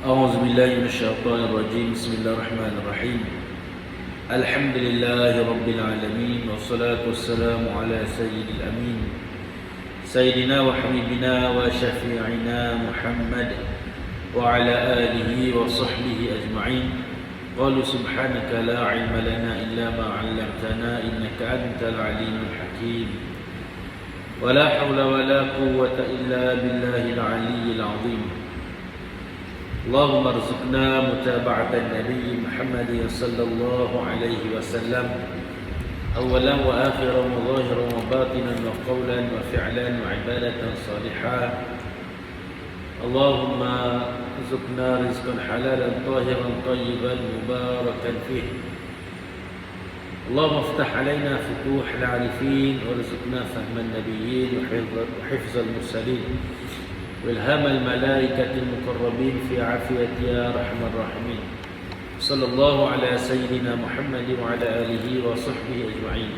أعوذ بالله من الشيطان الرجيم. بسم الله الرحمن الرحيم. الحمد لله رب العالمين، والصلاة والسلام على سيد الأمين سيدنا وحبيبنا وشفيعنا محمد وعلى آله وصحبه أجمعين. قالوا سبحانك لا علم لنا إلا ما علمتنا إنك أنت العليم الحكيم. ولا حول ولا قوة إلا بالله العلي العظيم. اللهم ارزقنا متابعة النبي محمد صلى الله عليه وسلم أولا وآخرا وظاهرا وباطنا وقولا وفعلا وعبادة صالحة. اللهم ارزقنا رزقا حلالا طاهرا طيبا مباركا فيه. اللهم افتح علينا فتوح العارفين وارزقنا فهم النبيين وحفظ المرسلين والهام الملائكة المقربين في عافية يا أرحم الراحمين. صلى الله على سيدنا محمد وعلى آله وصحبه أجمعين.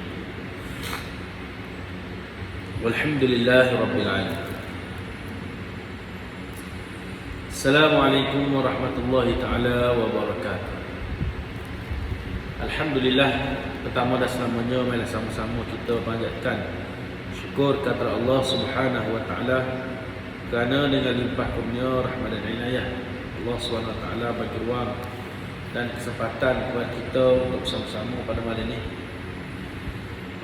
والحمد لله رب العالمين. Assalamualaikum warahmatullahi taala wabarakatuh. Alhamdulillah, pertama dan selamanya marilah sama-sama kita panjatkan syukur kepada Allah Subhanahu wa taala kerana dengan limpah kurnia rahmat dan inayah Allah Subhanahu wa taala bagi ruang dan kesempatan kepada kita untuk bersama-sama pada malam ini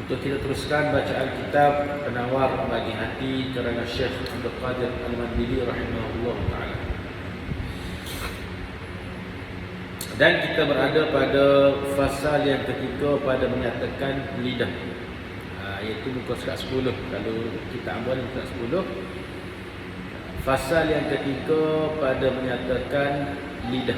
untuk kita teruskan bacaan kitab Penawar Bagi Hati karangan Syekh Abdul Qadir Al-Mandili rahimahullah taala. Dan kita berada pada fasal yang ketiga pada menyatakan lidah, iaitu muka surat 10. Kalau kita ambil muka 10, fasal yang ketiga pada menyatakan lidah.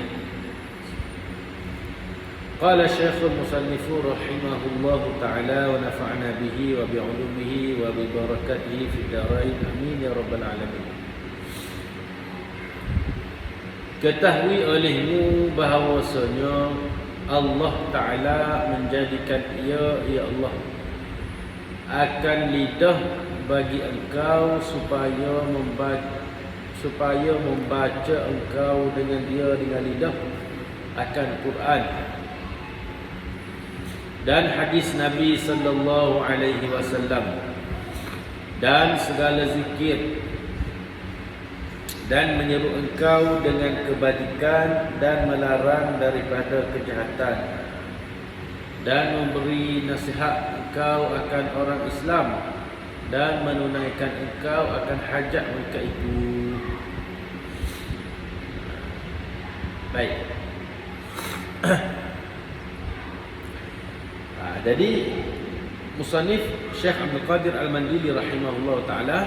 Qala Syekhul Musannifu rahimahullahu ta'ala wa nafa'na bihi wa bi'ulumihi wa bi barakatihi fid darain amin ya rabbal alamin. Ketahui olehmu bahawasanya Allah Ta'ala menjadikan ia, ya Allah, akan lidah bagi engkau supaya membaca engkau dengan lidah akan Quran dan hadis Nabi sallallahu alaihi wasallam dan segala zikir, dan menyeru engkau dengan kebajikan dan melarang daripada kejahatan, dan memberi nasihat engkau akan orang Islam dan menunaikan engkau akan hajat mereka itu. Baik. Jadi musannif Syekh Abdul Qadir Al-Mandili rahimahullah taala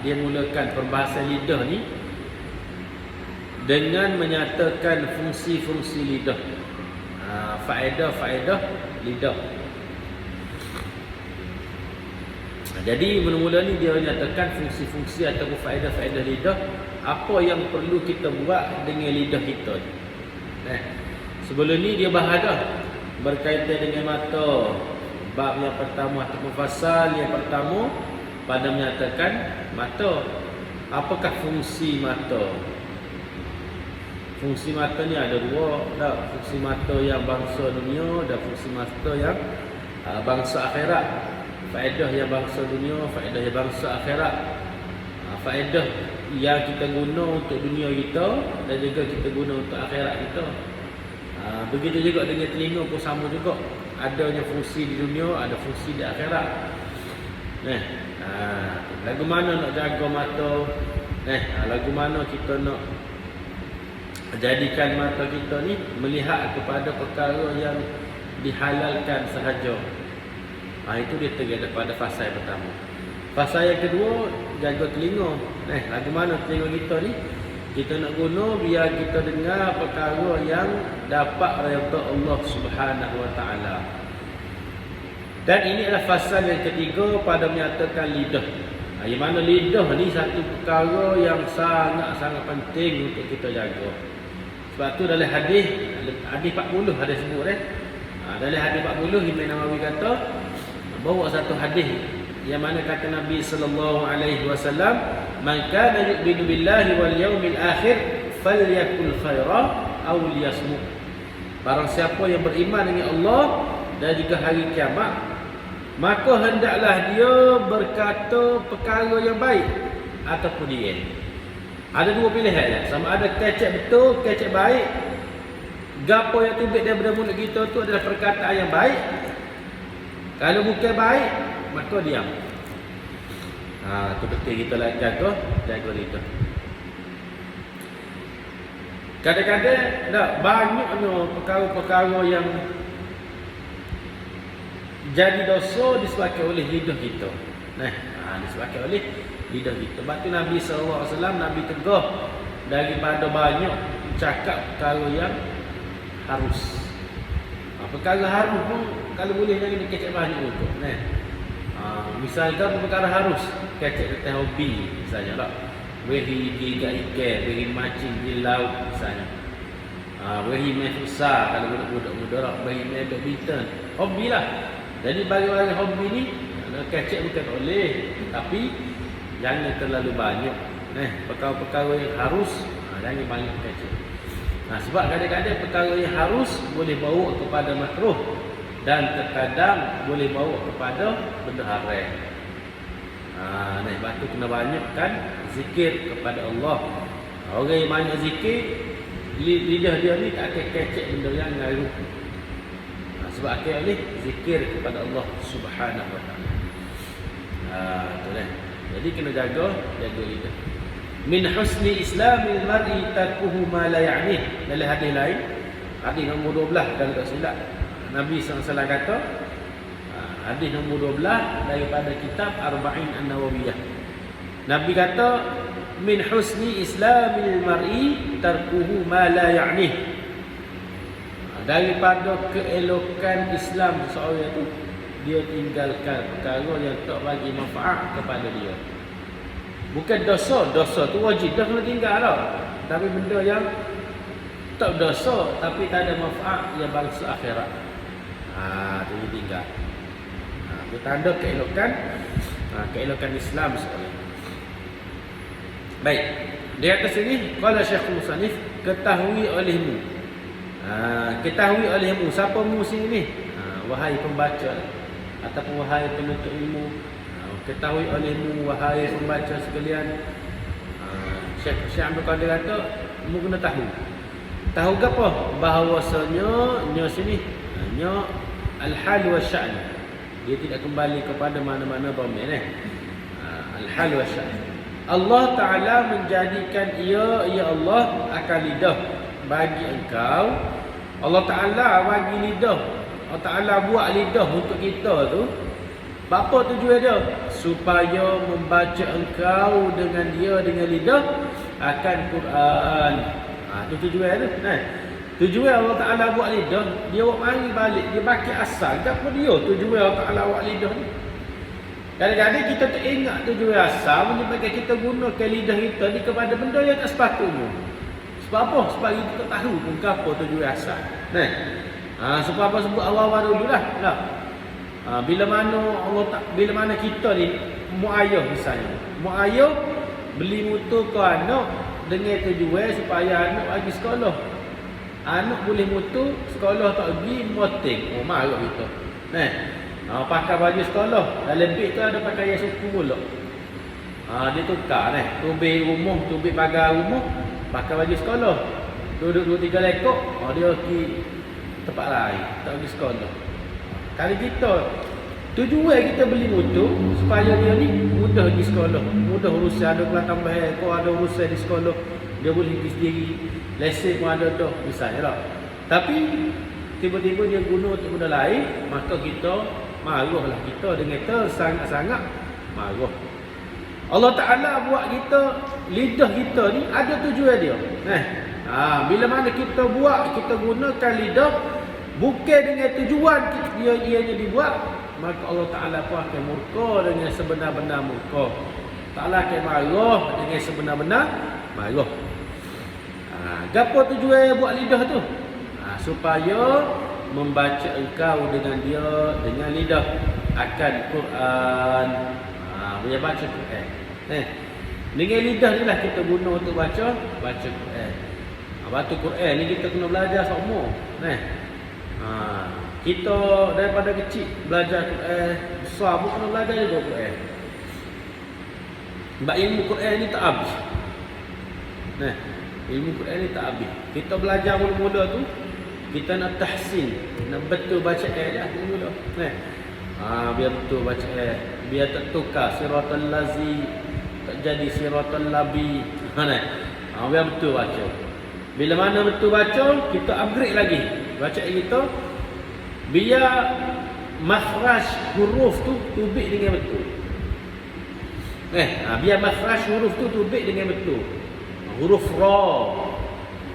dia mulakan perbahasan lidah ni dengan menyatakan fungsi-fungsi lidah, faedah-faedah lidah. Jadi mula-mula ni dia menyatakan fungsi-fungsi atau faedah-faedah lidah, apa yang perlu kita buat dengan lidah kita. Sebelum ni dia bahas dah berkaitan dengan mata. Bab yang pertama ataupun fasal yang pertama pada menyatakan mata. Apakah fungsi mata? Fungsi mata ni ada dua. Fungsi mata yang bangsa dunia dan fungsi mata yang bangsa akhirat. Faedah yang bangsa dunia, faedah yang bangsa akhirat. Faedah yang kita guna untuk dunia kita dan juga kita guna untuk akhirat kita. Begitu juga dengan telinga pun sama juga. Adanya fungsi di dunia, ada fungsi di akhirat. Lagu mana nak jaga mata? Lagu mana kita nak jadikan mata kita ni melihat kepada perkara yang dihalalkan sahaja. Itu dia terjadi pada fasa yang pertama. Fasa yang kedua, jaga telinga. Lagu mana telinga kita ni kita nak guna biar kita dengar perkara yang dapat redha Allah Subhanahu wa taala. Dan ini adalah fasal yang ketiga pada menyatakan lidah. Yang mana lidah ni satu perkara yang sangat-sangat penting untuk kita jaga. Sebab tu dalam hadis 40 ada sebut dalam hadis 40 Imam Nawawi kata bawa satu hadis yang mana kata Nabi sallallahu alaihi wasallam, "Man kana yu'minu billahi wal yawmil akhir falyakul khaira aw liyasmut. Barang siapa yang beriman dengan Allah dan juga hari kiamat, maka hendaklah dia berkata perkara yang baik ataupun dia. Ada dua pilihan ya. Sama ada kecek betul, kecek baik. Gapo yang terbit daripada mulut kita tu adalah perkataan yang baik. Kalau bukan baik, maka diam. Tu betul kita lah jaga kita. Kadang-kadang banyaknya perkara-perkara yang jadi dosa disebabkan oleh lidah kita. Disebabkan oleh lidah kita. Sebab tu Nabi SAW, Nabi tegah daripada banyak cakap perkara yang harus. Perkara harus pun kalau boleh jangan dikecek banyak untuk. Misalkan perkara harus kecek tentang hobi misalnya tak. Beri ikan, beri mancing di laut misalnya. Beri main futsal kalau budak-budak muda lah. Beri main badminton. Hobi lah. Jadi bagi-bagi hobi ni kecek bukan tak boleh. Tapi jangan terlalu banyak. Perkara-perkara yang harus jangan banyak kecek. Sebab kadang-kadang perkara yang harus boleh bawa kepada makruh. Dan terkadang boleh bawa kepada benda haram. Sebab tu kena banyakkan zikir kepada Allah. Orang yang banyak zikir, lidah dia ni tak akan kecek benda yang ngaruh. Sebab akan oleh zikir kepada Allah Subhanahu Wa Taala. Itulah. Jadi kena jaga lidah. Min husni islamil mar'i tarkuhu ma la ya'nih. Dalam hadis lain, hadis nombor 12 kalau tak silap, Nabi SAW kata, hadis nombor 12 daripada kitab Arba'in An-Nawawiyah. Nabi kata, min husni islamil mar'i tarkuhu ma la ya'nih. Daripada keelokan Islam seseorang itu, dia tinggalkan perkara yang tak bagi manfaat kepada dia. Bukan dosa, dosa tu wajib dah kena tinggal tau. Tapi benda yang tak dosa tapi tak ada manfaat yang bangsa akhirat. Tu dia tinggal. Itu tanda keelokan Islam sebenarnya. Baik. Di atas ini qala Syekhul Musannif, ketahui olehmu. Ketahui olehmu. Siapa mu sini? Wahai pembaca ataupun wahai penuntut ilmu. Ketahui olehmu wahai pembaca sekalian. Syekh Abdul Qadir kata, mu kena tahu. Tahu apa? Bahawasanya nya sini nya al-hal wa sya'n. Dia tidak kembali kepada mana-mana dhamir al-hal wa sya'n. Allah Taala menjadikan ia Allah akan lidah bagi engkau. Allah Taala bagi lidah. Allah Taala buat lidah untuk kita tu. Apa tujuan dia? Supaya membaca engkau dengan lidah akan Quran. Itu tujuan dia. Tujuan Allah Ta'ala buat lidah, dia buat mari balik, dia baki asal. Apa dia tujuan Allah Ta'ala buat lidah ni? Kadang-kadang kita tak ingat tujuan asal, menyebabkan kita gunakan lidah kita ni kepada benda yang tak sepatutnya. Sebab apa? Sebab kita tak tahu pun apa tujuan asal. Sebab apa sebut awal-awal dulu lah. Bila mana kita ni muayah misalnya. Muayah beli motor ke anak dengan tujuan supaya anak pergi sekolah. Anak boleh motor, sekolah tak pergi, moting. Marah kita. Pakai baju sekolah. Dalam bil tu ada pakaian suku pula. Dia tukar tubik rumah, tubik pagar rumah, pakai baju sekolah. Duduk 2-3 lekok, dia pergi tempat lain, tak pergi sekolah. Kalau kita tujuan kita beli motor supaya dia ni mudah pergi sekolah, mudah urusan, ada kelas tambah ekor, ada urusan di sekolah, dia boleh pergi sendiri, lesen pun ada dah misalnya lah. Tapi tiba-tiba dia guna untuk benda lain, maka kita marahlah, kita dengan sangat-sangat marah. Allah Ta'ala buat kita, lidah kita ni ada tujuan dia. Bila mana kita buat, kita gunakan lidah bukan dengan tujuan ianya dibuat, maka Allah Ta'ala pun akan murka dengan sebenar-benar murka. Ta'ala akan marah dengan sebenar-benar marah. Apa tujuan buat lidah tu? Supaya membaca engkau dengan lidah akan Quran. Dia baca Quran. Dengan lidah ni lah kita guna untuk baca Quran. Batu Quran ni kita kena belajar semua. Kita daripada kecil belajar Quran, besar pun kena belajar juga Quran. Sebab ilmu Quran ni tak habis. Ilmu Quran ni tak habis. Kita belajar mula-mula tu, kita nak tahsin, nak betul bacaan dah mula. Biar betul bacaan, biar tak tukar siratal lazi, tak jadi siratal labi. Biar betul baca. Bila mana betul baca, kita upgrade lagi bacaan kita, biar makhraj huruf tu tubik dengan betul. Biar makhraj huruf tu tubik dengan betul. Huruf ra,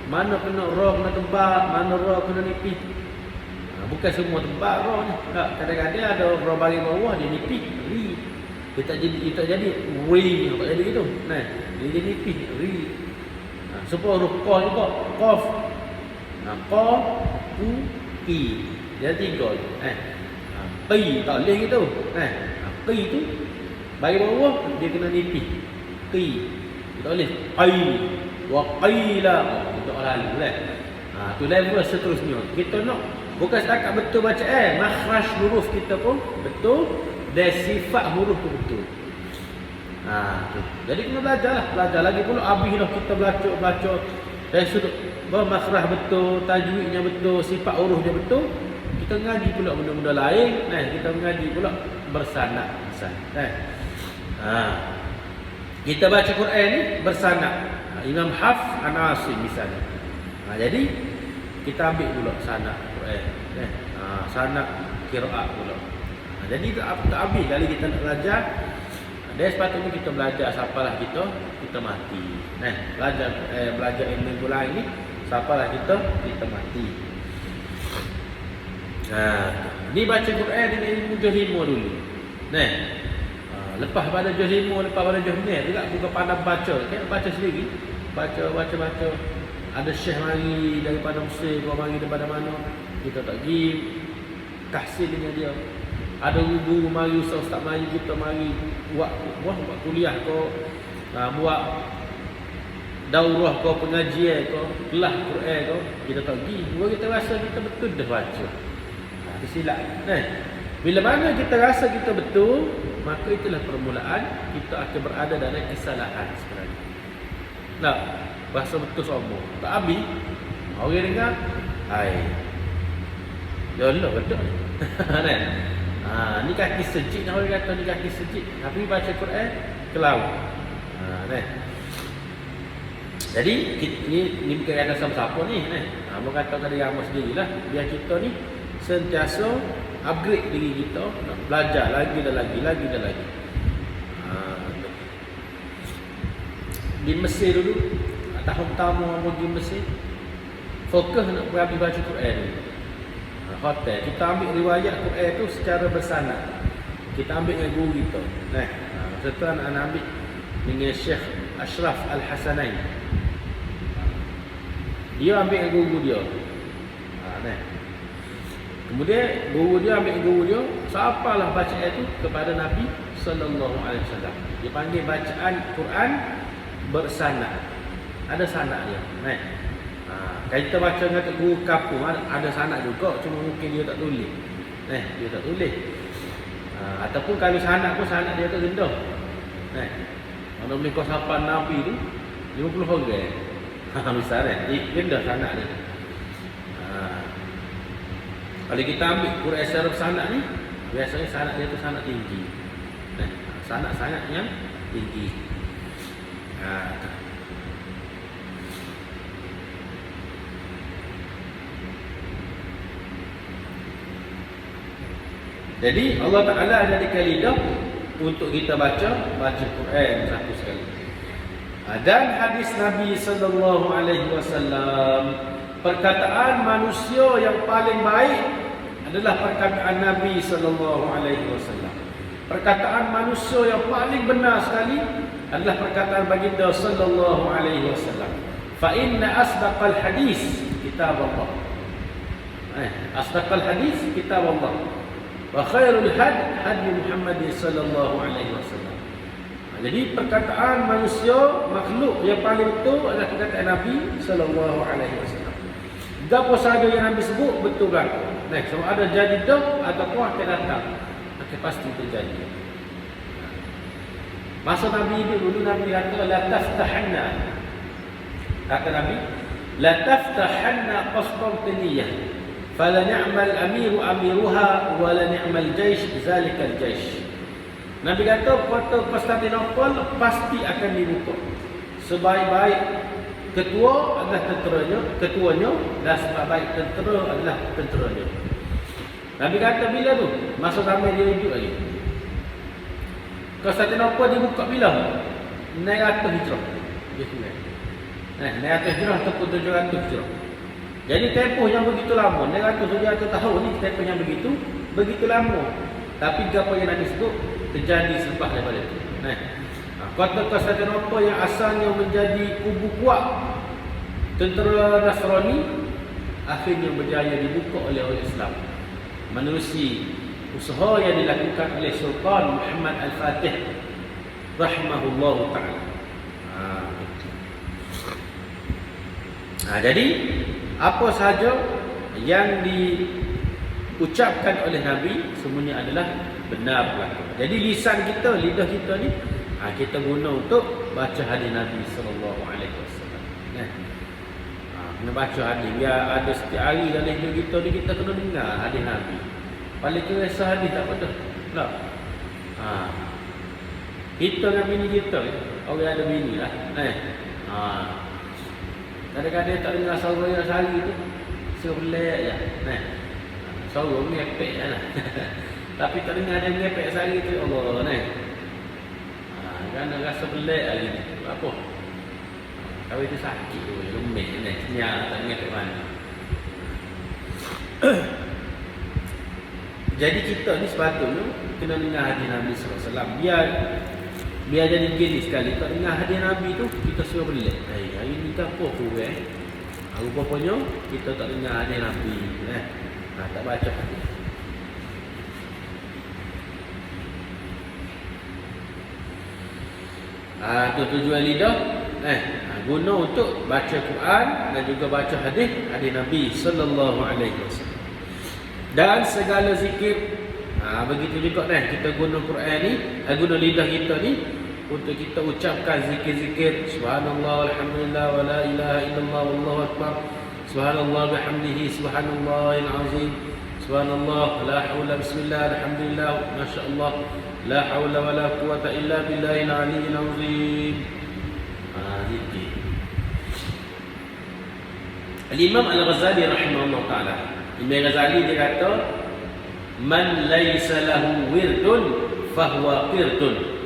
mana kena ra kena tebal, mana ra kena nipis. Bukan semua tebal ra ni. Kadang-kadang ada ra bagi bawah dia nipis, ri. Dia tak jadi ri, tak jadi gitu. Dia jadi nipis, ri. Supaya huruf qaf juga, qaf. Qaf, u, pi. Dia tiga. Pi tak boleh gitu. Pi tu bagi bawah dia kena nipis. Pi. Tak boleh. Qai wa qaila. Untuk lalu kan. Tu level seterusnya. Kita nak bukan setakat betul bacaan, makhraj huruf kita pun betul dan sifat huruf pun betul. Tu. Jadi kena belajar lagi pula habis dah kita belajar dari sudut makhraj betul, tajwidnya betul, sifat hurufnya betul. Kita ngaji pula benda-benda lain, kita mengaji pula bersanad kan. Kita baca Quran ni bersanad. Imam Hafs an Asim misalnya. Jadi kita ambil pula sanad Quran, sanad qiraat pula. Jadi tak habis kali kita nak belajar. Dan sepatutnya kita belajar sapalah kita mati. Belajar ilmu lain ni sapalah kita mati. Ni baca Quran dengan ilmu juz 5 dulu. Lepas pada juz 5, lepas pada juz 6 juga bukan pandai baca, kan baca sendiri. Baca. Ada syekh mari daripada Mesir, kau mari daripada mana, kita tak pergi tahsin dengan dia. Ada guru mari, ustaz mari, kita mari buat kuliah kau, buat daurah kau, pengajian kau, kelas Quran kau, kita tak pergi. Baru kita rasa kita betul dah baca. Silap. Bila mana kita rasa kita betul, maka itulah permulaan kita akan berada dalam kesalahan sebenarnya. Bahasa betul semua. Tak habis. Orang dengar, ya Allah betul. Ni kaki sejik, orang kata ni kaki sejik. Tapi baca Quran ke laut. Jadi ni bukan kata siapa-siapa ni. Abang kata kat diri abang sendirilah. Biar kita ni sentiasa upgrade diri kita, nak belajar lagi dan lagi. Di Mesir dulu, tahun pertama pergi Mesir, fokus nak pergi baca Quran. Hotel kita ambil riwayat Quran tu secara bersanad. Kita ambil dengan guru kita. Setelah nak ambil dengan Syekh Ashraf Al-Hasanain. Dia ambil dengan guru dia. Kemudian guru dia sapalah bacaan itu kepada Nabi sallallahu alaihi wasallam. Dia panggil bacaan Quran bersanad. Ada sanad dia. Kita baca dengan guru kampung ada sanad juga, cuma mungkin dia tak tulis. Dia tak tulis. Ataupun kalau sanad pun sanad dia tak rendah. Kalau boleh kau sapa Nabi tu 50 orang. Misalnya, rendah sanad dia. Kalau kita ambil Quran secara sanad ni, biasanya sanad dia tu sanad tinggi. Sanad yang tinggi. Jadi Allah Ta'ala ada di lidah untuk kita baca Quran satu sekali. Dan hadis Nabi sallallahu alaihi wasallam, perkataan manusia yang paling baik adalah perkataan Nabi sallallahu alaihi wasallam. Perkataan manusia yang paling benar sekali adalah perkataan baginda sallallahu alaihi wasallam. Fa inna asdaqal hadis kitab Allah. Asdaqal hadis kitab Allah. Wa khairul hadi Muhammad sallallahu alaihi wasallam. Jadi perkataan manusia, makhluk yang paling betul adalah perkataan Nabi sallallahu alaihi wasallam. Gapo sahaja yang Nabi sebut betul berlaku. Nah, sama ada jadi dah ataupun akan datang, akan pasti terjadi. Masa Nabi itu dulu Nabi kata la taftahanna. Kata Nabi, la taftahanna Qastantiniyah. Fala ni'mal amiru amiruha wa la ni'mal jaysh zalikal jaysh. Nabi kata kota Konstantinopel pasti akan dibuka. Sebaik-baik ketua adalah ketuanya dan sebaik-baik tentera adalah tenteranya. Nabi kata bila tu? Masa zaman dia hidup lagi. Konstantinopel dibuka bila? 900 Hijrah. Dia tulis. 900 Hijrah ataupun 700 Hijrah. Jadi tempoh yang begitu lama, 900-700 tahun ni tempoh yang begitu lama. Tapi apa yang Nabi sebut terjadi selepas daripada itu. Kota Konstantinopel yang asalnya menjadi kubu kuat tentera Nasrani akhirnya berjaya dibuka oleh orang Islam menerusi usaha yang dilakukan oleh Sultan Muhammad Al-Fatih rahimahullahu ta'ala. Jadi apa sahaja yang diucapkan oleh Nabi semuanya adalah benar berlaku. Jadi lisan kita, lidah kita ni kita guna untuk baca hadis Nabi sallallahu alaihi wasallam. Kena baca hadis. Biar ada setiap hari dalam hidup kita ni kita kena dengar hadis Nabi. Paling kerasa hadis tak betul. Tak. Kita dengan bini kita, orang ada bini lah. Kadang-kadang tak dengar suara yang sehari tu, sebelah je. Suara ngepek lah. Tapi tak dengar dia ngepek sehari tu, Allah ni. Kan rasa pelik lagi ni. Apa? Kau itu sakit tu, lemah ni. Senyap tak ngepek mana. Jadi kita ni sepatutnya kena dengar hadis Nabi SAW. Biar jadi gini sekali. Tak dengar hadis Nabi tu, kita suruh belik. Hari ni kan apa tu rupanya kita tak dengar hadis Nabi. Tak baca hadis. Itu tujuan lidah. Guna untuk baca Quran dan juga baca hadis Nabi sallallahu alaihi wasallam. Dan segala zikir, begitu juga kita guna Quran ni, guna lidah kita ni untuk kita ucapkan zikir-zikir subhanallah alhamdulillah wa la ilaha illallah wallahu akbar, subhanallah bihamdihi subhanallahil azim, subhanallah la haula bismillah alhamdulillah masyaallah la haula wa la quwata illa billahil aliyyil azim. Zikir. Al-Imam Al-Ghazali rahimahullah ta'ala, Imam Ghazali dia kata man laysa lahu wirdun fahuwa qirdun.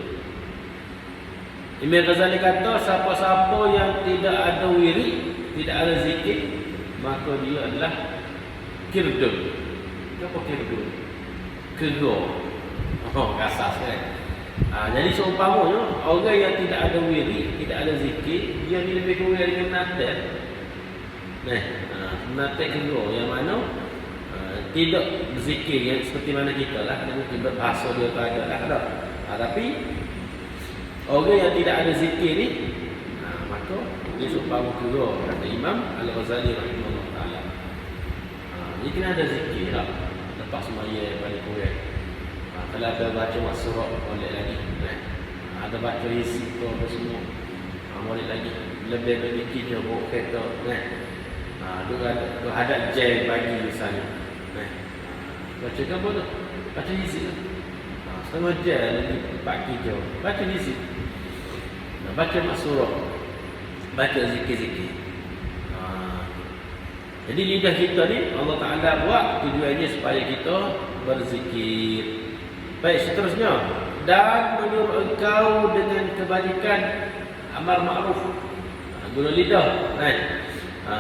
Imam Ghazali kata siapa-siapa yang tidak ada wirid, tidak ada zikir, maka dia adalah qirdun. Apa qirdun? Kera. Kasar sekali. Jadi seumpamanya orang yang tidak ada wirid, tidak ada zikir, dia ni lebih kurang dengan natal. Natal kera yang mana tidak berzikir yang seperti mana kita lah. Mungkin berbahasa dia tak ada lah. Tapi orang yang tidak ada zikir ni, maka dia seumpama kera, kata Imam Al-Ghazali rahimahullah ta'ala. Dia kena ada zikir lah. Lepas semaya balik kurang. Kalau ada baca surah boleh lagi. Ada baca isi tu apa semua, boleh lagi. Lebih sedikit je bawa kereta. Dia hadap jam pagi misalnya. Baca apa tu? Baca isi tu. Setengah jam lagi 4 kilo. Baca isi. Baca surah. Baca zikir-zikir. Jadi lidah kita ni Allah Ta'ala buat tujuannya supaya kita berzikir. Baik, seterusnya, dan menyuruh engkau dengan kebajikan, amar ma'ruf, guna lidah.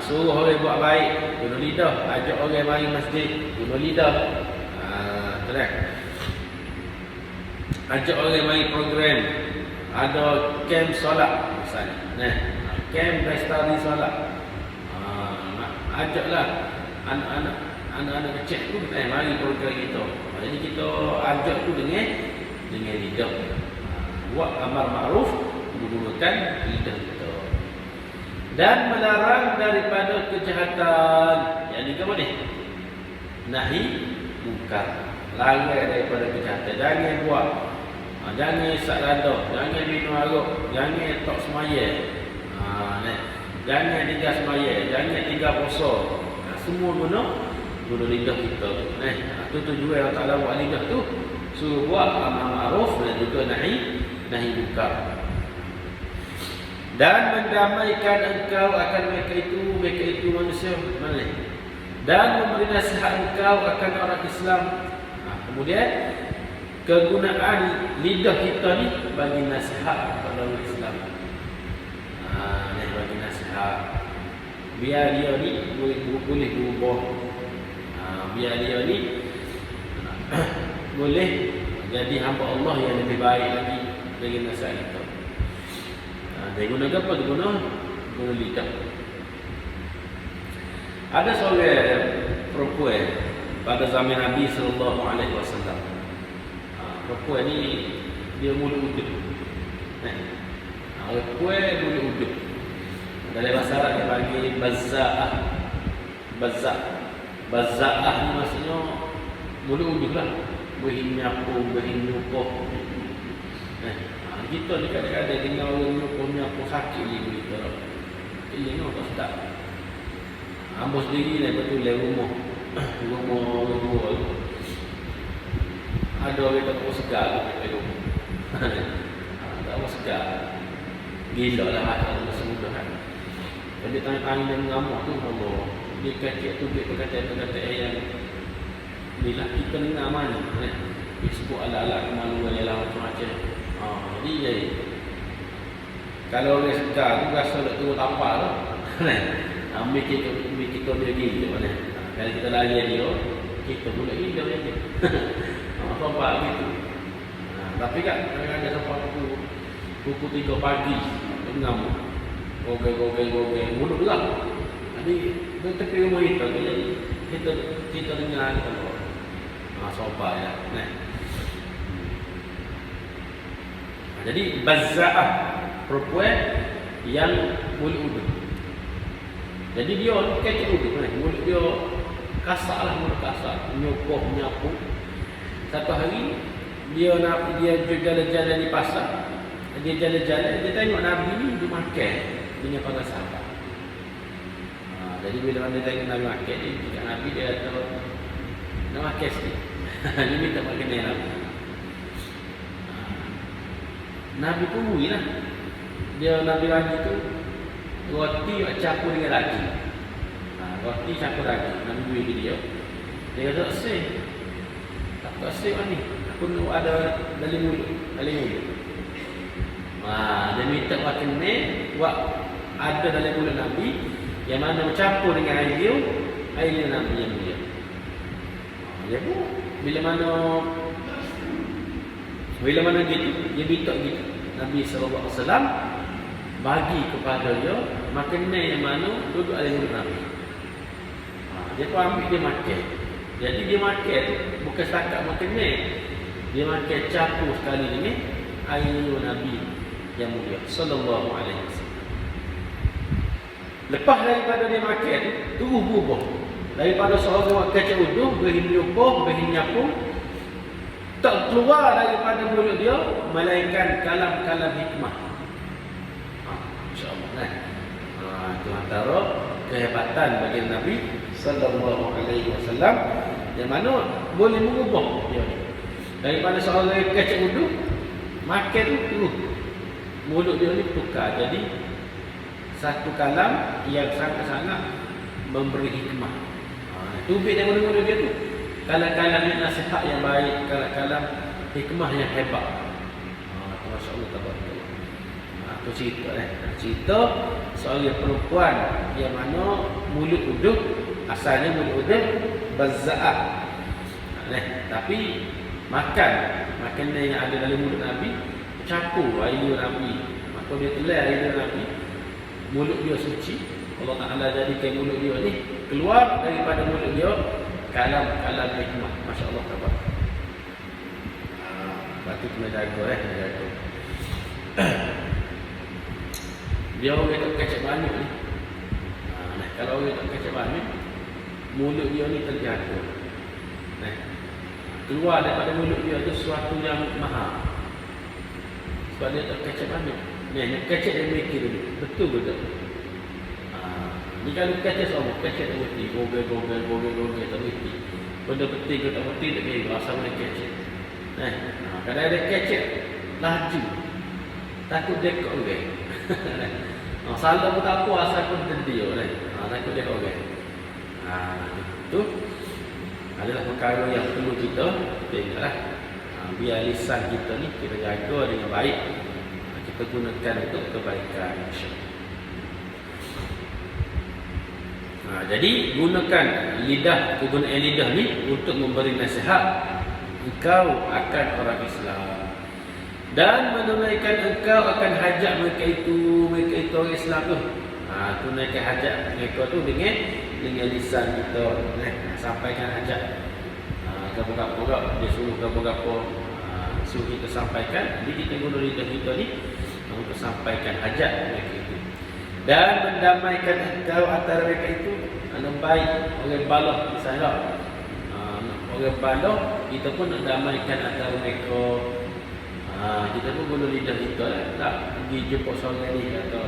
Suruh orang buat baik, guna lidah. Ajak orang mari masjid, guna lidah. Ajak orang mari program, ada camp solat misalnya. Camp bestari solat. Ajaklah anak-anak kecil tu mari program kita. Jadi kita ajak tu dengan lidah. buat amar ma'ruf menggunakan lidah kita. Dan melarang daripada kejahatan. Yang ni apa ni? Nahi mungkar. Larang daripada kejahatan. Jangan buat. Jangan isak rada, jangan minum arak, jangan tok semaya. Jangan tinggal semaya, jangan tinggal puasa. Semua guna lidah kita. Itu tujuan Allah Taala buat lidah tu suruh buat amar ma'ruf dan juga nahi mungkar. Dan mendamaikan engkau akan mereka itu manusia mana? Dan memberi nasihat engkau akan orang Islam. Kemudian kegunaan lidah kita ni bagi nasihat kepada orang Islam. Bagi nasihat. Biar dia ni boleh berubah. Biar dia ni boleh jadi hamba Allah yang lebih baik lagi bagi nasihat kita. Dia guna apa? Dia guna lidah. Ada seorang perempuan pada zaman Nabi sallallahu alaihi wasallam. Perempuan ni dia mulut udut. Perempuan mulut udut. Dalam bahasa Arab dia panggil bazza'ah. Bazza'ah ni maksudnya mulut udut lah. Berhinyapu, berhinyupoh. Kita ni kadang-kadang dengar orang nyupoh sakit ni kita. Ini tak sedap. Ambo sendiri ni betul lah rumah orang tua. Ada orang tak mau segar kat rumah. Tak mau segar. Gila lah makan masa muda kan. Jadi tanya-tanya dan mengamuk tu Allah. Dia kacik tu dia kata yang bila kita dengar mana dia sebut ala-ala kemaluan yang lah macam-macam. Jadi kalau orang segar tu rasa nak turun tapak tu. Ambil kita dia gila mana. Kalau kita layan dia, kita pula gila dia. Sampai gitu. Tapi kan kadang-kadang sampai pukul 3 pagi mengamuk. Gogel mulut gelap. Jadi dia tepi rumah kita kita dengar kalau sampai ya. Jadi bazza'ah perempuan yang mulut udut. Jadi dia kecil udut mulut dia kasar lah, mulut kasar, nyopoh, nyapu. Satu hari dia jalan-jalan di pasar. Dia jalan-jalan, dia tengok Nabi ni dia makan dengan para sahabat. Jadi bila dia tengok Nabi makan, dia cakap Nabi dia kata nak makan sikit. Dia minta makan dengan Nabi. Nabi pun murilah. Dia Nabi lagi tu roti campur dengan daging. Roti campur daging. Nabi beri ke dia. Dia kata, tak sih ni. Aku nak ada dalam mulut. Dia minta makan ni buat ada dalam mulut Nabi yang mana bercampur dengan air Nabi yang mulia. Dia pun bila mana gitu dia minta gitu. Nabi SAW bagi kepada dia makanan yang mana duduk dalam mulut Nabi. Dia pun ambil dia makan. Jadi dia makan bukan setakat makan ni. Dia makan campur sekali dengan air Nabi yang mulia sallallahu alaihi wasallam. Lepas daripada dia makan terus berubah. Daripada seorang kacau uduk, berhinyupoh, berhinyapu, tak keluar daripada mulut dia melainkan kalam-kalam hikmah. Insya-Allah kan. Itu antara kehebatan bagi Nabi sallallahu alaihi wasallam yang mana boleh mengubah dia ni. Daripada seorang kacau uduk, makan tu mulut dia ni tukar jadi satu kalam yang sangat-sangat memberi hikmah. Tubik dari mulut dia tu kalam-kalam nasihat yang baik, kalam-kalam hikmah yang hebat. Masya-Allah tabarakallah. Itu cerita seorang perempuan yang mana mulut uduk, asalnya mulut uduk bazza'ah. Tapi makanan yang ada dalam mulut Nabi campur air Nabi. Maka dia telan air Nabi. Mulut dia suci. Allah Ta'ala jadikan mulut dia ni keluar daripada mulut dia kalam-kalam hikmah. Masya Allah. Lepas tu kena jaga. Dia orang tak kacau banyak ni. Nah, kalau orang tak kacau banyak, mulut dia ni terjaga. Nah, keluar daripada mulut dia tu sesuatu yang mahal. Sebab dia tak kacau banyak. Ni kacau dia mikir dulu. Betul ke tak? Ni kalau kacau sama, kacau tak berhenti. Gogel, tak berhenti. Benda penting ke tak penting, tak kira. Asal boleh kacau. Nah, kadang ada kacau, laju. Takut dia kok orang. Salah pun tak apa, asal pun terdi orang. Takut dia kok orang. Itu adalah perkara yang perlu kita ingatlah. Biar lisan kita ni kita jaga dengan baik. Kita gunakan untuk kebaikan, insya-Allah. Jadi gunakan lidah, kegunaan lidah ni untuk memberi nasihat engkau akan orang Islam, dan menunaikan engkau akan hajat mereka itu orang Islam tu. Tunaikan hajat mereka tu dengan lisan kita. Sampaikan hajat. Gapo-gapo dia suruh gapo-gapo, suruh kita sampaikan. Jadi kita guna lidah kita ni untuk sampaikan hajat mereka itu, dan mendamaikan engkau antara mereka itu. Baik orang balah misalnya, orang balah kita pun nak damaikan antara mereka. Kita pun guna lidah kita tak pergi jumpa seorang ni kata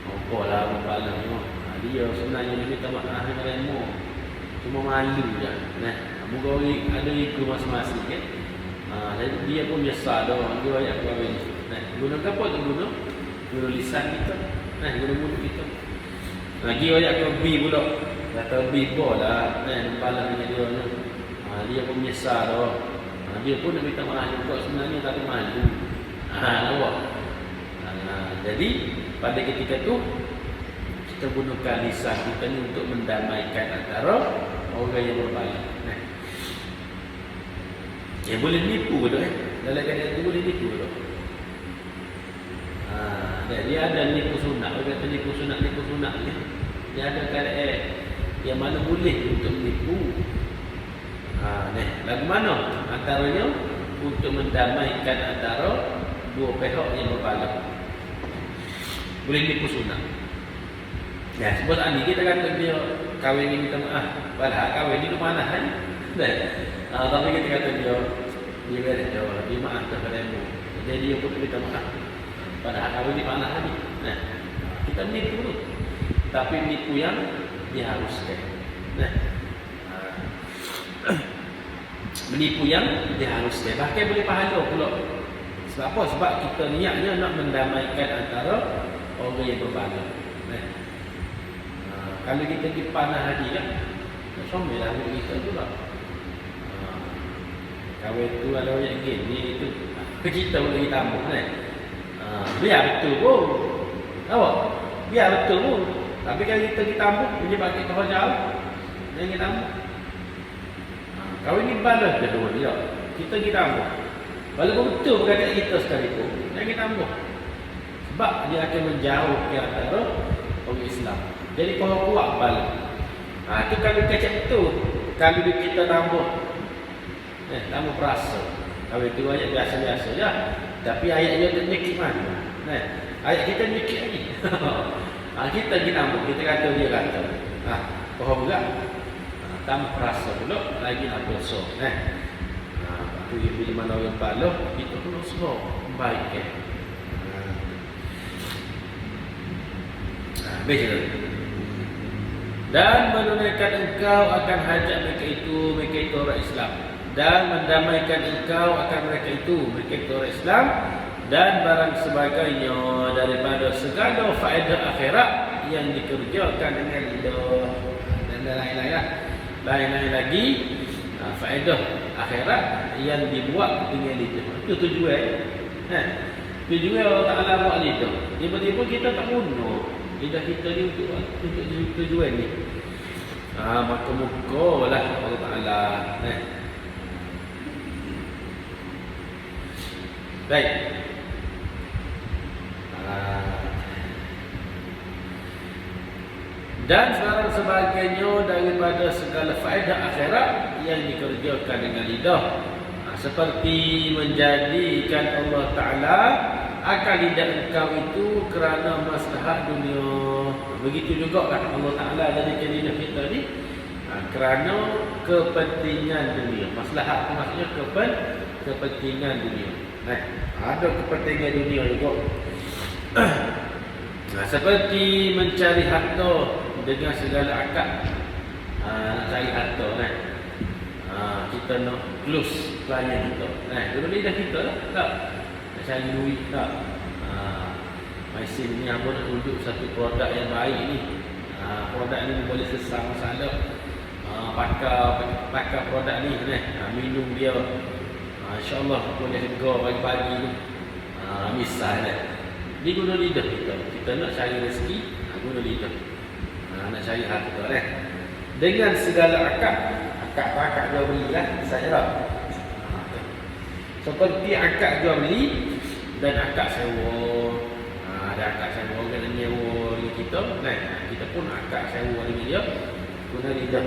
apa lah orang balah ni. Dia sebenarnya dia minta maaf dengan remo, cuma malu je. Nah, moga orang ada ikut masing-masing kan. Jadi dia pun biasa dah dia ayat keluar ni. Nah, guna apa tu guna lisan kita. Nah, guna mulut kita. Lagi ayat ke B pula. Kata B lah, kepala dia ni. Dia pun menyesal dah. Dia pun nak minta maaf juga sebenarnya, tapi malu. Nampak? Jadi pada ketika tu kita gunakan lisan kita ni untuk mendamaikan antara orang yang berbalik. Boleh nipu ke tak? Dalam keadaan tu boleh nipu ke tak? Dia ada nipu sunat. Orang kata nipu sunat ni. Dia ada keadaan yang mana boleh untuk menipu. Lagu mana? Antaranya untuk mendamaikan antara dua pihak yang berbalik. Boleh nipu sunat. Sebab ni kita kata dia kahwin ni minta maaf. Padahal kahwin ni mana kan? Tapi kita kata dia beres dia maaf kepada ibu. Jadi dia pun minta maaf. Padahal kahwin ni mana kan? Kita menipu tu. Tapi menipu yang diharuskan. Menipu yang diharuskan. Bahkan boleh pahala pula. Sebab apa? Sebab kita niatnya nak mendamaikan antara orang yang berbalik. Kalau kita pergi panah haji kan, somel lah kita tu lah. Kahwin tu ada orang gini itu. Kita boleh tambah kan. Biar betul pun. Tahu? Biar betul pun. Tapi kalau kita ditambuk, dia pakai kau jauh. Jangan ditambuk. Kau ini balas kedua dia. Kita ditambuk. Walaupun betul perkataan kita sekalipun, jangan ditambuk. Sebab dia akan menjauh ke antara orang Islam. Jadi kau kuat balas. Itu kalau kacau betul. Kalau kita tambuk, tambuk perasa. Kalau itu ayat biasa-biasa je. Tapi ayat dia tak nyekit mana. Ayat kita nyekit lagi. Kita pergi tambuk, kita kata dia kata. Faham tak? Tambah perasa pula, lagi nak dosa. Itu bila mana orang balah, kita pun usaha baik kan. Baca. Dan menunaikan engkau akan hajat mereka itu orang Islam. Dan mendamaikan engkau akan mereka itu orang Islam. Dan barang sebagainya daripada segala faedah akhirat yang dikerjakan dengan lidah. Dan lain-lain lagi faedah akhirat yang dibuat dengan lidah. Itu tujuan. Tujuan Allah Ta'ala buat lidah. Tiba-tiba kita tak guna lidah kita ni untuk tujuan ni. Maka mukalah Allah Ta'ala. Baik. Dan sekarang sebagainya daripada segala faedah akhirat yang dikerjakan dengan lidah, seperti menjadikan Allah Ta'ala akal lidah engkau itu kerana maslahat dunia. Begitu juga kan Allah Ta'ala jadikan lidah kita ni kerana kepentingan dunia. Maslahat itu maksudnya kepentingan dunia. Ada kepentingan dunia juga. Seperti mencari harta dengan segala akal. Nak cari harta kan. Kita nak close klien kita. Dulu lidah kita lah. Tak. Nak cari duit tak. Mesin ni apa nak tunjuk satu produk yang baik ni. Produk ni boleh selesai masalah. Pakai produk ni minum dia. InsyaAllah boleh lega pagi-pagi tu. Misalnya ni guna lidah kita. Kita nak cari rezeki, guna lidah. Nak cari harta dengan segala akak jual beli lah. Saya lah. Seperti akak jual beli dan akak sewa. Ada akak sewa kena nyewa dengan kita. Kita pun akak sewa dengan dia. Guna lidah.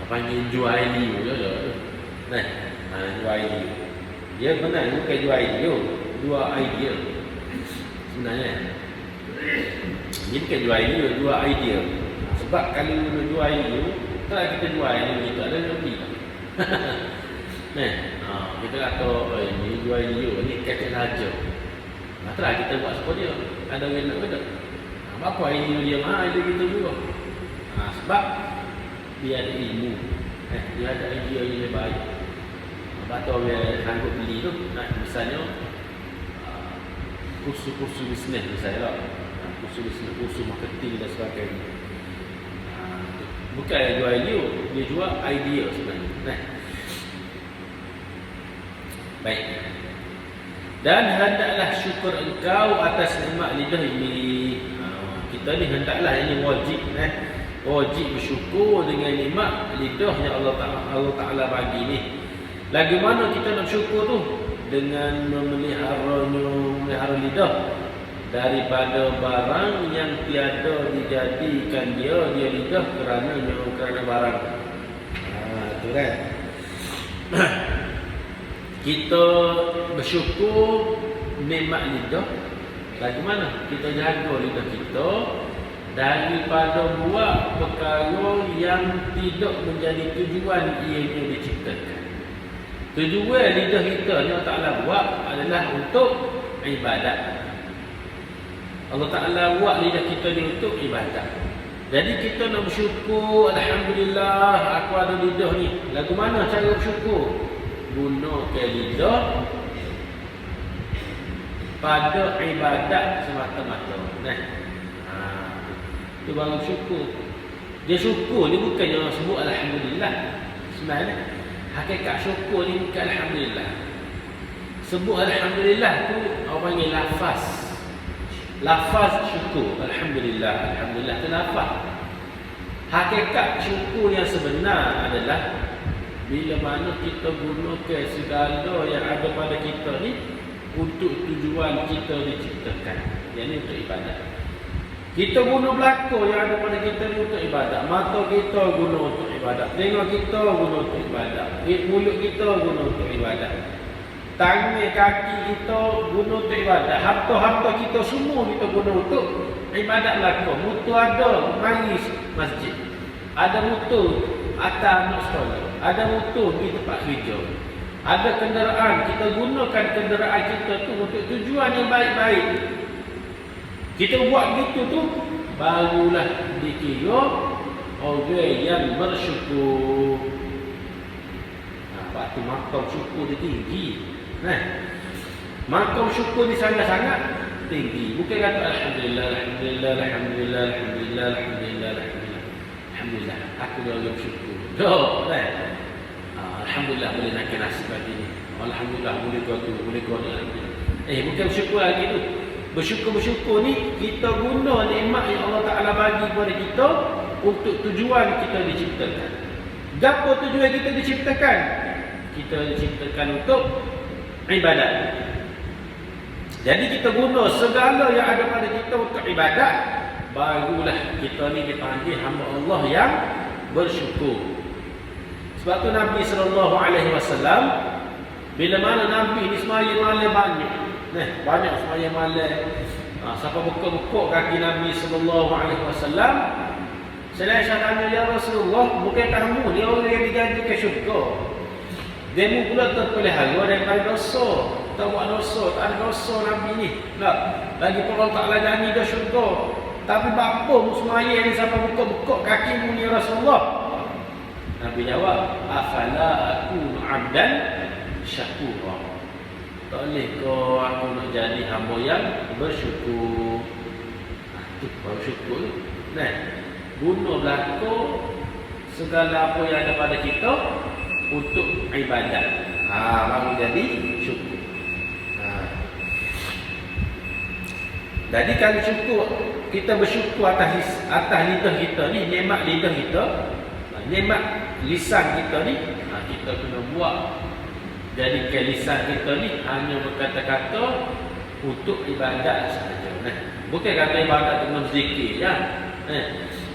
Panggil jual idea je. Jual idea. Dia benar bukan jual idea. Jual idea. Sebenarnya. Dia bukan jual idea, jual idea. Sebab kalau jual idea, kalau kita jual idea kita ada yang beli. Kita kata ini jual idea, ni kata saja. Masalah kita buat apa dia? Ada yang nak kata. Apa idea dia mahal idea kita juga. Sebab dia ada ilmu, dia ada idea yang lebih baik. Atau dia sanggup beli tu, misalnya kursus bisnes misalnya lah, kursus bisnes, kursus marketing dan sebagainya. Bukan dia jual idea, dia jual idea sebenarnya. Baik. Dan hendaklah syukur engkau atas nikmat lidah ini. Kita ni hendaklah, ini wajib wajib bersyukur dengan nikmat lidah yang Allah Ta'ala bagi ni. Lagi mana kita nak syukur tu? Dengan memelihara lidah daripada barang yang tiada dijadikan dia lidah kerana barang. Tu kan. Kita bersyukur nikmat lidah. Lagi mana kita jaga lidah kita daripada buat perkara yang tidak menjadi tujuan ianya diciptakan. Tujuan lidah kita yang Allah Ta'ala buat adalah untuk ibadat. Allah Ta'ala buat lidah kita ni untuk ibadat. Jadi kita nak bersyukur, alhamdulillah aku ada lidah ni. Lagu mana cara bersyukur? Gunakan lidah pada ibadat semata-mata. Itu baru syukur. Dia syukur ni bukannya sebut alhamdulillah. Sebenarnya hakikat syukur ni bukan alhamdulillah. Sebut alhamdulillah tu orang panggil lafaz. Lafaz syukur, alhamdulillah. Alhamdulillah tu lafaz. Hakikat syukur yang sebenar adalah bila mana kita gunakan segala yang ada pada kita ni untuk tujuan kita diciptakan. Yang ni untuk ibadat. Kita guna belakang yang ada pada kita ni untuk ibadat. Mata kita guna untuk ibadat. Telinga kita guna untuk ibadat. Mulut kita guna untuk ibadat. Tangan kaki kita guna untuk ibadat. Harta-harta kita semua kita guna untuk ibadat belakang. Mutu ada, mari masjid. Ada mutu atas anak sekolah. Ada mutu di tempat kerja. Ada kenderaan, kita gunakan kenderaan kita tu untuk tujuan yang baik-baik. Kita buat gitu tu, barulah dikira orang yang bersyukur. Waktu makam syukur dia tinggi. Makam syukur ni sangat-sangat tinggi. Bukan kata alhamdulillah, alhamdulillah, alhamdulillah, alhamdulillah, alhamdulillah, alhamdulillah. Alhamdulillah, aku dah orang bersyukur. Alhamdulillah boleh makan nasi pagi ni. Alhamdulillah boleh kau tu, boleh kau ni. Bukan bersyukur lagi tu. Bersyukur ni kita guna nikmat yang Allah Ta'ala bagi kepada kita untuk tujuan kita diciptakan. Apa tujuan kita diciptakan? Kita diciptakan untuk ibadat. Jadi kita guna segala yang ada pada kita untuk ibadat, barulah kita ni dipanggil hamba Allah yang bersyukur. Sebab tu Nabi SAW, bila mana Nabi ni semaya malam banyak. Banyak semaya malam. Siapa buka-buka kaki Nabi SAW, saya tanya, ya Rasulullah, bukan kamu ni orang yang dijanji ke syurga? Demo pula terpelihara daripada dosa. Tak buat dosa, tak ada dosa Nabi ni. Lagi Allah Ta'ala janji ke syurga. Tapi bapa musmaya ni siapa buka-buka kakimu ni Rasulullah? Nabi jawab, afala akunu abdan syakura. Tak boleh kau aku nak jadi hamba yang bersyukur. Itu baru syukur. Guna berlaku segala apa yang ada pada kita untuk ibadat. Baru jadi syukur. Jadi kalau syukur, kita bersyukur atas lidah kita ni, nikmat lidah kita, nikmat lisan kita ni, kita kena buat. Jadi lisan kita ni hanya berkata-kata untuk ibadat sahaja. Bukan kata ibadat dengan zikir ya.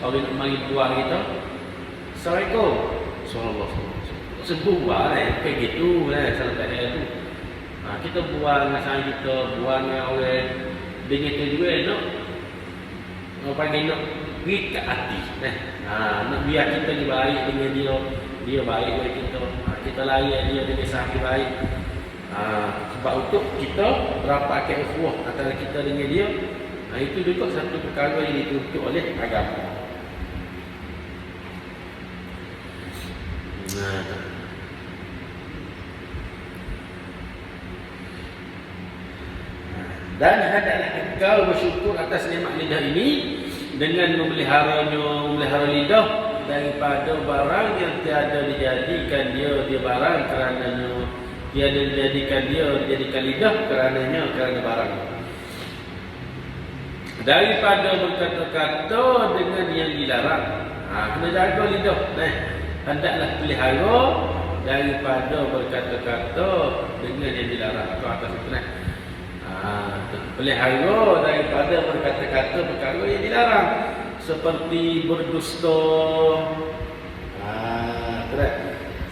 Orang nak mari tuan kita, Assalamualaikum, sallallahu alaihi wasallam. Sebuah kayak gitu salah tak ada tu. Kita buang dengan kita, buang dengan orang dengan tujuan nak panggil nak pergi ke hati. Nak biar kita ni baik dengan dia baik dengan kita. Kita layan dia dengan sahabat baik. Sebab untuk kita rapatkan ukhuwah antara kita dengan dia. Itu juga satu perkara yang dituntut oleh agama. Dan hendaklah engkau bersyukur atas nikmat lidah ini dengan memelihara lidah daripada barang yang tiada dijadikan dia barang kerananya, tiada dijadikan lidah kerana barang. Daripada berkata-kata dengan yang dilarang. Kena jaga lidah. Hendaklah pelihara daripada berkata-kata dengan yang dilarang. Atau atas itu pelihara daripada berkata-kata perkara yang dilarang, seperti berdusta.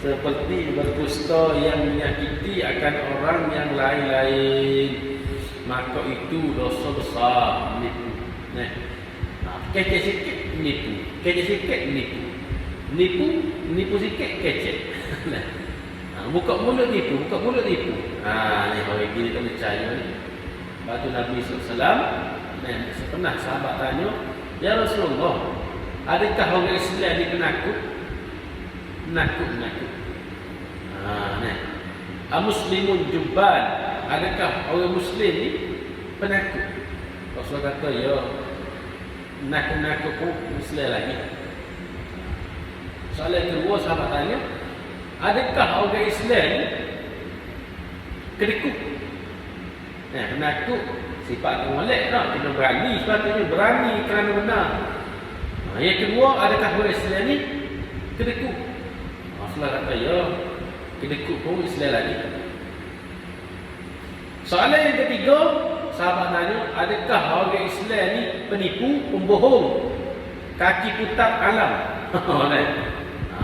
Seperti berdusta yang menyakiti akan orang yang lain-lain, maka itu dosa besar. Nipu. Kecek sikit nipu. Kecek sikit nipu. Nipu sikit kecek. Buka mulut nipu. Ni orang gini tak percaya ni. Lepas tu Nabi SAW, pernah sahabat tanya, ya Rasulullah, adakah orang Islam ni penakut? Penakut. Muslimun jubban, adakah orang Muslim ni penakut? Rasulullah kata, ya, nakut pun Islam lagi. Soalan kedua sahabat tanya, adakah orang Islam ni kedekut? Penakut sifat molek tak, kena berani, sepatutnya berani kerana benar. Yang kedua, adakah orang Islam ni kedekut? Rasulullah kata, ya, kedekut pun Islam lagi. Soalan yang ketiga, sahabat tanya, adakah orang Islam ni penipu, pembohong, kaki putar alam?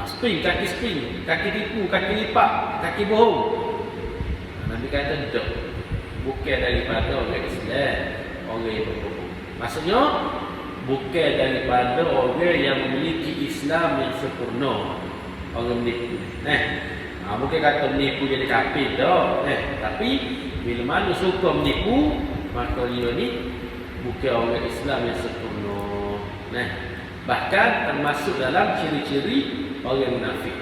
Spring, kaki tipu, kaki lipat, kaki bohong. Nabi kata, tidak. Bukan daripada orang Islam, orang yang berbohong. Maksudnya, bukan daripada orang yang memiliki Islam yang sempurna, orang menipu. Bukan kata menipu jadi kafir dah. Tapi bila mana suka menipu, maka dia ni bukan orang Islam yang sempurna. Bahkan termasuk dalam ciri-ciri orang munafik.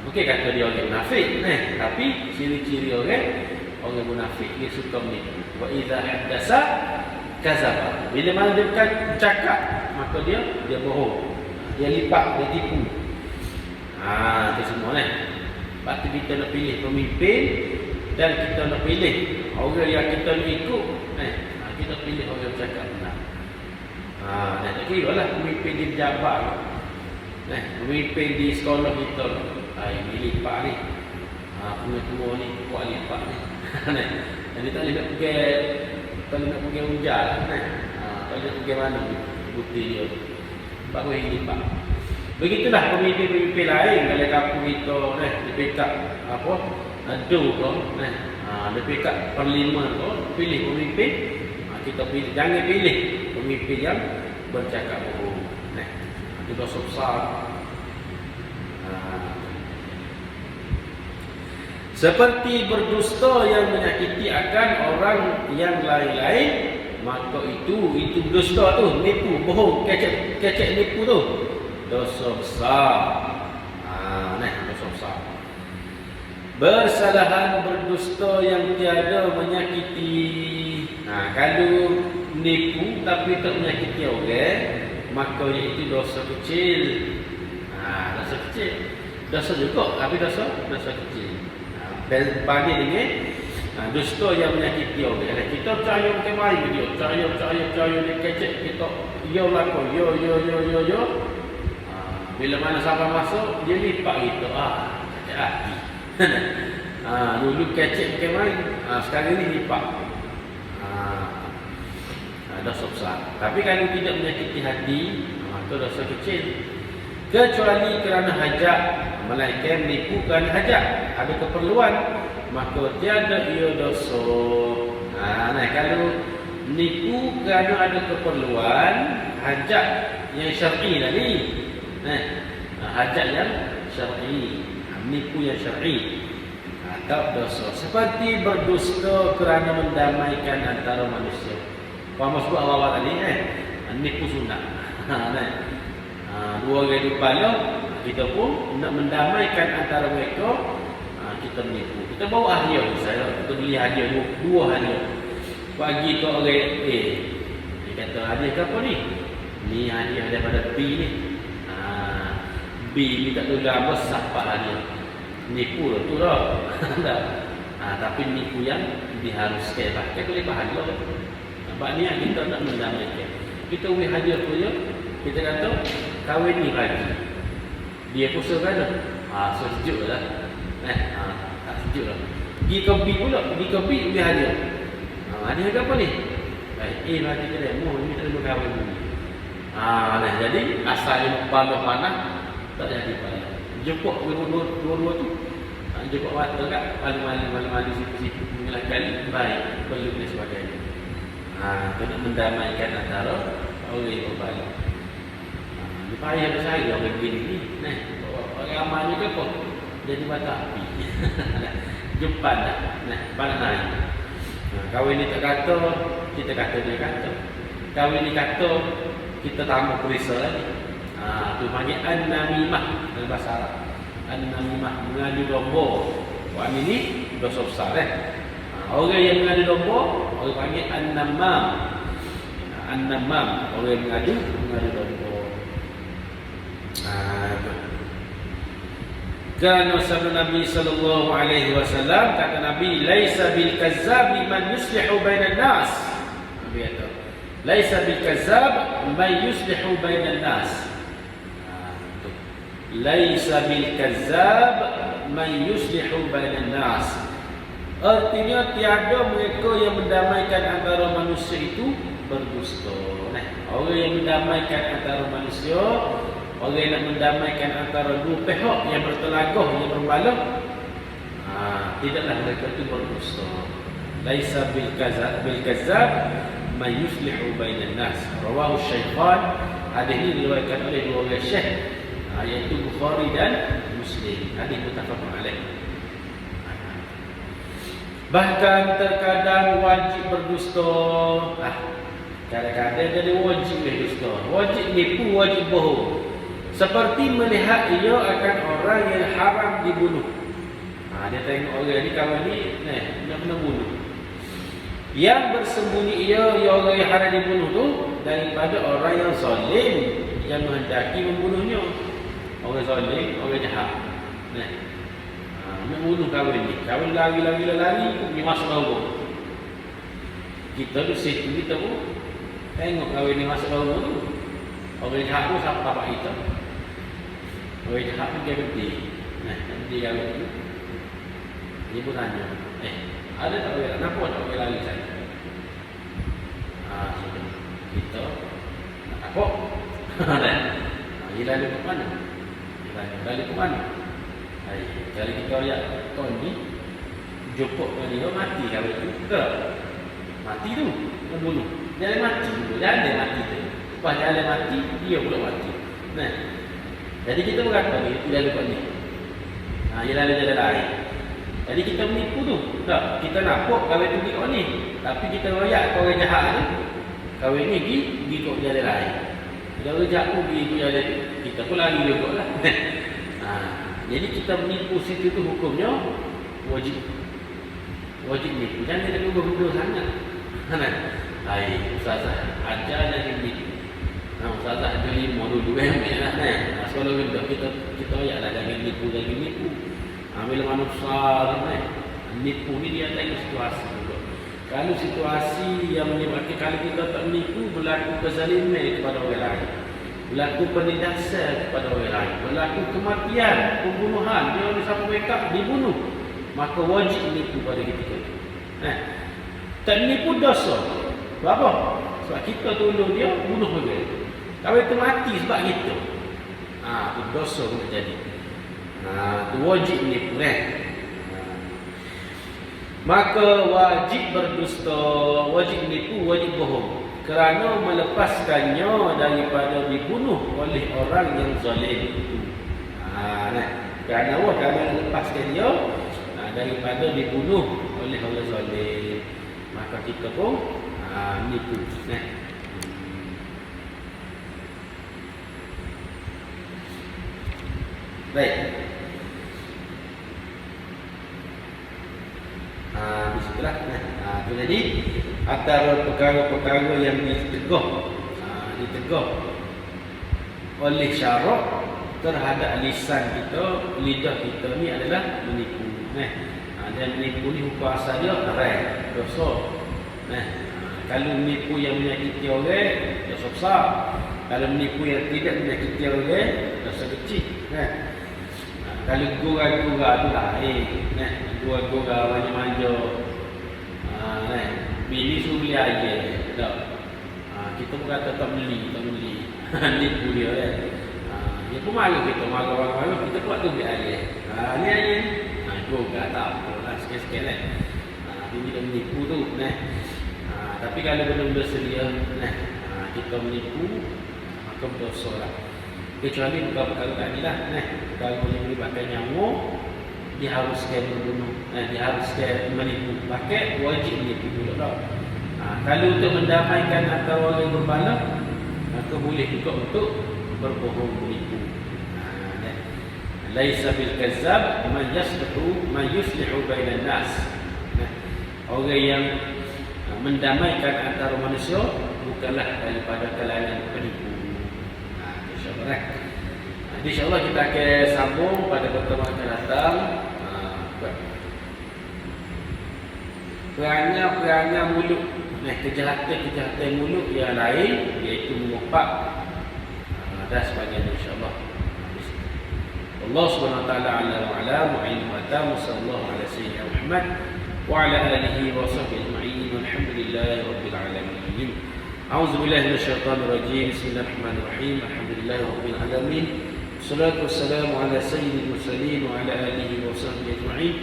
Bukan kata dia orang munafik, tapi ciri-ciri orang munafik dia suka menipu. Wa idza haddasa kazaba. Bila mana dia bercakap, maka dia bohong. Dia lipat, dia tipu. Itu semua Lepas tu kita nak pilih pemimpin dan kita nak pilih orang yang kita nak ikut. Kita pilih orang yang bercakap benar. Tak kira lah pemimpin di pejabat, pemimpin di sekolah kita. Ini lipat ni, tua ni buat lipat ni. Jadi tak boleh nak pergi hujan. Tak boleh pergi mana bukti dia. Baru yang lipat. Begitulah pemimpin-pemimpin lain kalau kampung kita di pekat apa adu tu di pekat parlimen tu pilih pemimpin, kita pilih, jangan pilih pemimpin yang bercakap bohong. Itu dosa besar. Seperti berdusta yang menyakiti akan orang yang lain-lain, maka itu dusta tu, nipu, bohong, kecek nipu tu dosa besar. Dosa besar. Bersalahan berdusta yang tiada menyakiti. Kalau nipu tapi tak menyakiti orang, maka itu dosa kecil. Dosa kecil. Dosa juga, tapi dosa kecil. Dan bagi dengan dusta yang menyakiti orang. Kita percaya ke mai dia, percaya dia kecek kita. Yo lakon, yo. Bila mana sampai masuk, dia lipat kita. Kecek hati. Dulu kecek ke mai, sekarang ni lipat. Dosa besar. Tapi kalau tidak menyakiti hati, maka dosa kecil. Kecuali kerana hajat, melainkan menipu kerana hajat, ada keperluan, maka tiada ia dosa. Kalau menipu kerana ada keperluan, hajat yang syar'i tadi, hajat yang syar'i, menipu yang syar'i, atau dosa. Seperti berdusta kerana mendamaikan antara manusia. Kamu sebut awal-awal tadi, menipu sunat. Dua orang depan kita pun nak mendamaikan antara mereka, kita menipu. Kita bawa hadiah misalnya, kita beli hadiah dua hadiah. Bagi ke orang A, dia kata hadiah ke apa ni? Ni hadiah daripada B ni. B ni tak tahu dah besar pak hadiah. Nipu lah tu dah. Tapi nipu yang diharuskan lah. Kita boleh bahagia. Nampak ni kita nak mendamaikan. Kita beli hadiah tu je. Kita kata kahwin ni pagi. Dia puasa kan? Sejuk lah. Tak sejuk lah. Pergi ke B pula. Pergi ke B dia hadiah. Hadiah ke apa ni? Baik, bagi ke demo ni kita nak kahwin ni. Jadi asal panas panah tak jadi panas. Jemput dua-dua tu. Jemput mata kat malam-malam situ-situ mengelakkan baik perlu dan sebagainya. Untuk mendamaikan antara orang yang berbalik. Payah bersaing orang begini ni. Orang amal ni ke apa? Jadi mata api. Jumpa dah. Panas naik. Kahwin ni tak kata, kita kata dia kata. Kahwin ni kata, kita tamu perisa lagi. Tu panggil an-namimah dalam bahasa Arab. An-namimah, mengadu domba. Buat ni dosa besar Orang yang mengadu domba, orang panggil an-namam. An-namam, orang yang mengadu domba. Kerana sabda Nabi sallallahu alaihi wasallam, kata Nabi, laisa bil kazzabi man yuslihu bainan nas. Nabi kata, laisa bil kazzab man yuslihu bainan nas. Laisa bil kazzab man yuslihu bainan nas. Artinya tiada mereka yang mendamaikan antara manusia itu berdusta. Orang yang mendamaikan antara manusia, orang yang nak mendamaikan antara dua pihak yang bertelagah, yang berbalah, tidaklah mereka itu berdusta. Laisa bil kazzab man yuslihu bainan nas. Rawahu Syaikhan. Hadis ini diriwayatkan oleh dua orang syekh, iaitu Bukhari dan Muslim. Hadis muttafaqun alaih. Bahkan terkadang wajib berdusta. Kadang-kadang jadi wajib berdusta. Wajib nipu, wajib bohong. Seperti melihat ia akan orang yang haram dibunuh. Dia tengok orang ni kawan ni, dia kena bunuh. Yang bersembunyi ia orang yang haram dibunuh tu daripada orang yang zalim yang menghendaki membunuhnya. Orang zalim, orang jahat. Nak bunuh kawan ni. Kawan lari, dia masuk lubang. Kita tu situ kita pun tengok kawan ni masuk lubang tu. Orang jahat tu siapa tapak kita. Orang jahat tu dia berhenti. Dia kawan tu. Dia pun tanya, ada tak boleh? Kenapa tak boleh lari saya? Kita nak takut. Dia lalu ke mana? Lalu ke mana? Kalau kita lihat tuan ni jopok dengan dia mati kalau itu ke mati tu membunuh jangan mati tu jangan mati tu lepas jangan mati dia pula mati. Nah, jadi kita berkata ni tidak lupa ni. Dia lalu jalan lain. Jadi kita menipu tu tak kita nampak kahwin tu pergi kat ni tapi kita royak ke orang jahat tu kahwin ni pergi kat jalan lain. Kalau orang jahat tu pergi kat jalan kita pun lari juga lah. Jadi kita menipu situ tu hukumnya wajib menipu. Jangan ada gubah-gubah sangat. Ustazah ajar jangan menipu. Ustazah ada 5 dulu lah. Sekolah kita ayatlah jangan menipu. Bila manusia menipu ni dia tengok situasi juga. Kalau situasi yang menyebabkan kalau kita tak menipu berlaku kezaliman kepada orang lain, berlaku penindasan kepada orang lain, berlaku kematian, pembunuhan, dia orang siapa mereka dibunuh, maka wajib menipu pada ketika itu. Tak menipu dosa. Apa? Sebab kita tolong dia bunuh dia. Kalau itu mati sebab kita. Itu dosa pun terjadi. Itu wajib menipu maka wajib berdusta, wajib menipu, wajib bohong kerana melepaskannya daripada dibunuh oleh orang yang zalim itu. Kerana melepaskan dia daripada dibunuh oleh orang zalim, maka kita pun menipu. Baik. Disitulah. Jadi antara perkara-perkara yang ditegah oleh syarak terhadap lisan kita, lidah kita ni adalah menipu. Dan menipu ni hukum asal dia haram, dosa. Kalau menipu yang menyakiti orang, dosa besar. Kalau menipu yang tidak menyakiti orang, dosa kecil. Kalau gurau-gurau tu lain. Gurau-gurau manja-manja. Bini suruh beli air. Tak. Kita pun kata tak beli. Nipu dia kan. Dia pun malu kita. Malu-malu kita buat tu beli air. Ni air. Gurau tak apa lah. Sikit-sikit kan. Dia kita menipu tu. Tapi kalau benda-benda sedia, kita menipu, maka berdosa lah. Kecuali perkara-perkara tadi lah. Kalau melibatkan nyamuk, diharuskan membunuh, diharuskan menipu. Pakai wajib menipu dulu tau. Kalau untuk mendamaikan antara orang yang berbala, maka boleh juga untuk berbohong menipu. Laisa bil kazzab man yuslihu bainan nas. Orang yang mendamaikan antara manusia bukanlah daripada kalangan penipu. InsyaAllah. InsyaAllah kita akan sambung pada pertemuan akan datang. Perangai mulut, kejahatan mulut yang lain, iaitu mengupak dan sebagainya, insyaAllah. Allah subhanahu wa ta'ala ala wa'ala mu'ilmu atamu sallallahu ala sayyidina Muhammad wa ala alihi wa sahbihi ajma'in walhamdulillahi rabbil alamin. A'udzu billahi minasyaitonir rajim. Bismillahirrahmanirrahim. Alhamdulillahi rabbil alamin. Wassalatu wassalamu ala sayyidil mursalin wa ala alihi wa sahbihi ajma'in.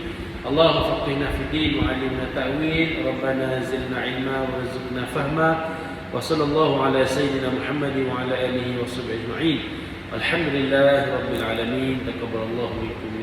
Allahumma faqihna fid din wa 'allimna ta'wil. Rabbana zidna 'ilma wa rizqna fahma. Wa sallallahu ala sayyidina Muhammad wa ala alihi wa sahbihi ajma'in. Alhamdulillahi rabbil alamin. Taqabbalallahu minkum.